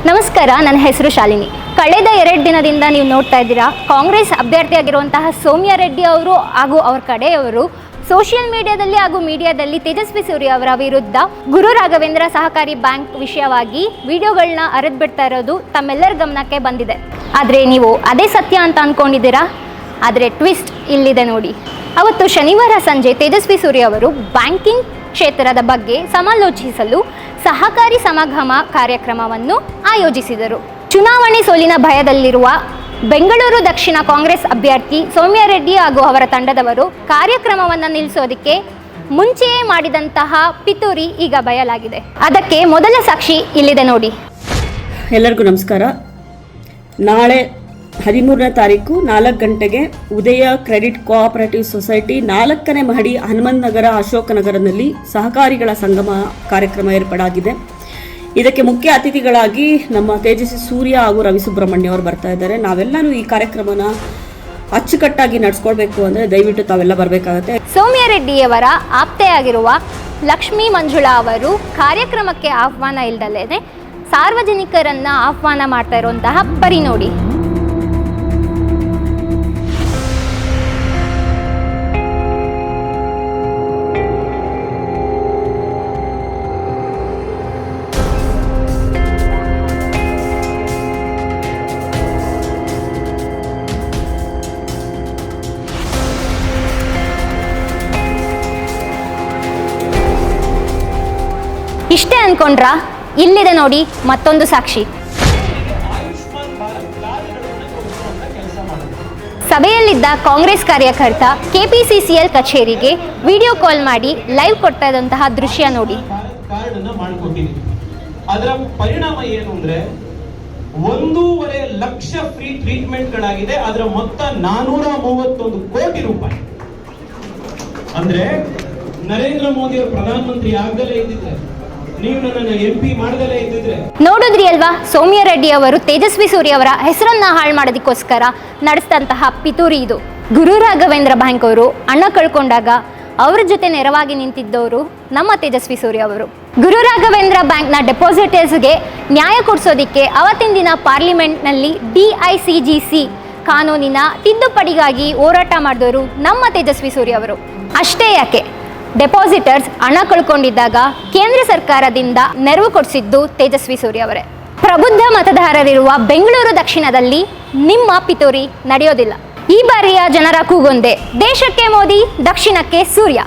ನಮಸ್ಕಾರ, ನನ್ನ ಹೆಸರು ಶಾಲಿನಿ. ಕಳೆದ 2 ದಿನದಿಂದ ನೀವು ನೋಡ್ತಾ ಇದ್ದೀರಾ, ಕಾಂಗ್ರೆಸ್ ಅಭ್ಯರ್ಥಿಯಾಗಿರುವಂತಹ ಸೌಮ್ಯ ರೆಡ್ಡಿ ಅವರು ಹಾಗೂ ಅವರ ಕಡೆಯವರು ಸೋಷಿಯಲ್ ಮೀಡಿಯಾದಲ್ಲಿ ಹಾಗೂ ಮೀಡಿಯಾದಲ್ಲಿ ತೇಜಸ್ವಿ ಸೂರ್ಯ ಅವರ ವಿರುದ್ಧ ಗುರು ರಾಘವೇಂದ್ರ ಸಹಕಾರಿ ಬ್ಯಾಂಕ್ ವಿಷಯವಾಗಿ ವಿಡಿಯೋಗಳನ್ನ ಹರಿದ್ಬಿಡ್ತಾ ಇರೋದು ತಮ್ಮೆಲ್ಲರ ಗಮನಕ್ಕೆ ಬಂದಿದೆ. ಆದರೆ ನೀವು ಅದೇ ಸತ್ಯ ಅಂತ ಅಂದ್ಕೊಂಡಿದ್ದೀರಾ? ಆದರೆ ಟ್ವಿಸ್ಟ್ ಇಲ್ಲಿದೆ ನೋಡಿ. ಅವತ್ತು ಶನಿವಾರ ಸಂಜೆ ತೇಜಸ್ವಿ ಸೂರ್ಯ ಅವರು ಬ್ಯಾಂಕಿಂಗ್ ಕ್ಷೇತ್ರದ ಬಗ್ಗೆ ಸಮಾಲೋಚಿಸಲು ಸಹಕಾರಿ ಸಮಾಗಮ ಕಾರ್ಯಕ್ರಮವನ್ನು ಆಯೋಜಿಸಿದರು. ಚುನಾವಣೆ ಸೋಲಿನ ಭಯದಲ್ಲಿರುವ ಬೆಂಗಳೂರು ದಕ್ಷಿಣ ಕಾಂಗ್ರೆಸ್ ಅಭ್ಯರ್ಥಿ ಸೌಮ್ಯ ರೆಡ್ಡಿ ಹಾಗೂ ಅವರ ತಂಡದವರು ಕಾರ್ಯಕ್ರಮವನ್ನು ನಿಲ್ಲಿಸೋದಕ್ಕೆ ಮುಂಚೆಯೇ ಮಾಡಿದಂತಹ ಪಿತೂರಿ ಈಗ ಬಯಲಾಗಿದೆ. ಅದಕ್ಕೆ ಮೊದಲ ಸಾಕ್ಷಿ ಇಲ್ಲಿದೆ ನೋಡಿ. ಎಲ್ಲರಿಗೂ ನಮಸ್ಕಾರ. ನಾಳೆ 13ನೇ ತಾರೀಕು 4 ಗಂಟೆಗೆ ಉದಯ ಕ್ರೆಡಿಟ್ ಕೋಆಪರೇಟಿವ್ ಸೊಸೈಟಿ 4ನೇ ಮಹಡಿ ಹನುಮಂತ ನಗರ ಅಶೋಕ ನಗರದಲ್ಲಿ ಸಹಕಾರಿಗಳ ಸಂಗಮ ಕಾರ್ಯಕ್ರಮ ಏರ್ಪಾಡಾಗಿದೆ. ಇದಕ್ಕೆ ಮುಖ್ಯ ಅತಿಥಿಗಳಾಗಿ ನಮ್ಮ ತೇಜಸ್ವಿ ಸೂರ್ಯ ಹಾಗೂ ರವಿ ಸುಬ್ರಹ್ಮಣ್ಯ ಅವರು ಬರ್ತಾ ಇದ್ದಾರೆ. ನಾವೆಲ್ಲರೂ ಈ ಕಾರ್ಯಕ್ರಮನ ಅಚ್ಚುಕಟ್ಟಾಗಿ ನಡೆಸ್ಕೊಳ್ಬೇಕು ಅಂದರೆ ದಯವಿಟ್ಟು ತಾವೆಲ್ಲ ಬರಬೇಕಾಗುತ್ತೆ. ಸೌಮ್ಯ ರೆಡ್ಡಿಯವರ ಆಪ್ತೆಯಾಗಿರುವ ಲಕ್ಷ್ಮೀ ಮಂಜುಳಾ ಅವರು ಕಾರ್ಯಕ್ರಮಕ್ಕೆ ಆಹ್ವಾನ ಇಲ್ದಲೇ ಸಾರ್ವಜನಿಕರನ್ನ ಆಹ್ವಾನ ಮಾಡ್ತಾ ಇರುವಂತಹ ಪರಿ ನೋಡಿ. ಇಷ್ಟೇ ಅನ್ಕೊಂಡ್ರಾ? ಇಲ್ಲಿದೆ ನೋಡಿ ಮತ್ತೊಂದು ಸಾಕ್ಷಿ. ಸಭೆಯಲ್ಲಿದ್ದ ಕಾಂಗ್ರೆಸ್ ಕಾರ್ಯಕರ್ತ ಕೆಪಿಸಿಸಿಎಲ್ ಕಚೇರಿಗೆ ವಿಡಿಯೋ ಕಾಲ್ ಮಾಡಿ ಲೈವ್ ಕೊಡ್ತಾ ಇದ್ದಂತಹ ದೃಶ್ಯ ನೋಡಿ. ಅದರ ಪರಿಣಾಮ ಏನು ಅಂದ್ರೆ 1.5 ಲಕ್ಷ ಫ್ರೀ ಟ್ರೀಟ್ಮೆಂಟ್ ಗಳಾಗಿದೆ. ಅದರ ಮೊತ್ತ 431 ಕೋಟಿ ರೂಪಾಯಿ. ಅಂದ್ರೆ ನರೇಂದ್ರ ಮೋದಿ ಅವರು ಪ್ರಧಾನಮಂತ್ರಿ ಆಗದಲೇ ಇದ್ದಿದ್ರೆ, ನೀವು ನನ್ನನ್ನು MP ಮಾಡದಲೇ ಇದ್ದಿದ್ರೆ. ನೋಡಿದ್ರಿ ಅಲ್ವಾ, ಸೌಮ್ಯ ರೆಡ್ಡಿ ಅವರು ತೇಜಸ್ವಿ ಸೂರ್ಯ ಅವರ ಹೆಸರನ್ನ ಹಾಳು ಮಾಡೋದಕ್ಕೋಸ್ಕರ ನಡೆಸಿದಂತಹ ಪಿತೂರಿ ಇದು. ಗುರು ರಾಘವೇಂದ್ರ ಬ್ಯಾಂಕ್ ಅವರು ಹಣ ಕಳ್ಕೊಂಡಾಗ ಅವರ ಜೊತೆ ನೆರವಾಗಿ ನಿಂತಿದ್ದವರು ನಮ್ಮ ತೇಜಸ್ವಿ ಸೂರ್ಯ ಅವರು. ಗುರು ರಾಘವೇಂದ್ರ ಬ್ಯಾಂಕ್ನ ಡೆಪಾಸಿಟರ್ಸ್ಗೆ ನ್ಯಾಯ ಕೊಡಿಸೋದಕ್ಕೆ ಅವತ್ತಿನ ದಿನ ಪಾರ್ಲಿಮೆಂಟ್ನಲ್ಲಿ DICGC ಕಾನೂನಿನ ತಿದ್ದುಪಡಿಗಾಗಿ ಹೋರಾಟ ಮಾಡಿದವರು ನಮ್ಮ ತೇಜಸ್ವಿ ಸೂರ್ಯ ಅವರು. ಅಷ್ಟೇ ಯಾಕೆ, ಡೆಪಾಸಿಟರ್ಸ್ ಹಣ ಕಳ್ಕೊಂಡಿದ್ದಾಗ ಕೇಂದ್ರ ಸರ್ಕಾರದಿಂದ ನೆರವು ಕೊಡಿಸಿದ್ದು ತೇಜಸ್ವಿ ಸೂರ್ಯ ಅವರೇ. ಪ್ರಬುದ್ಧ ಮತದಾರರಿರುವ ಬೆಂಗಳೂರು ದಕ್ಷಿಣದಲ್ಲಿ ನಿಮ್ಮ ಪಿತೂರಿ ನಡೆಯೋದಿಲ್ಲ. ಈ ಬಾರಿಯ ಜನರ ಕೂಗೊಂದೆ, ದೇಶಕ್ಕೆ ಮೋದಿ, ದಕ್ಷಿಣಕ್ಕೆ ಸೂರ್ಯ.